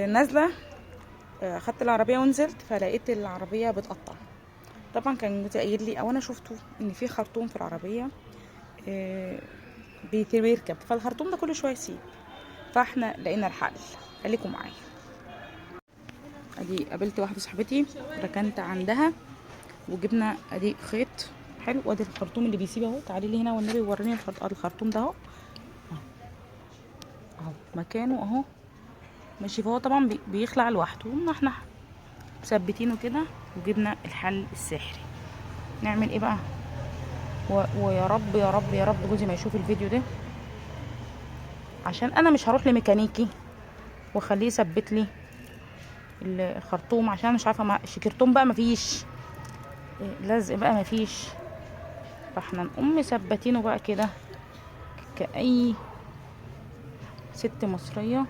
نازله، خدت العربيه ونزلت فلقيت العربيه بتقطع. طبعا كان جوزي قايل لي او انا شفته ان في خرطوم في العربيه بيركب، فالخرطوم ده كل شويه يسيب. فاحنا لقينا الحل. خليكم معايا. ادي قابلت واحده صاحبتي ركنت عندها وجبنا ادي خيط حلو، وادي الخرطوم اللي بيسيب اهو. تعالي لي هنا والنبي وريني الخرطوم ده اهو، اهو مكانه اهو ماشي. فهو طبعا بيخلع لوحده، ما احنا مثبتينه كده. وجبنا الحل السحري. نعمل ايه بقى؟ ويا رب يا رب يا رب جوزي ما يشوف الفيديو ده، عشان انا مش هروح لميكانيكي واخليه يثبت لي الخرطوم، عشان مش عارفه الشكرتون بقى مفيش، لزق بقى مفيش. فاحنا نقوم مثبتينه بقى كده كأي ست مصريه.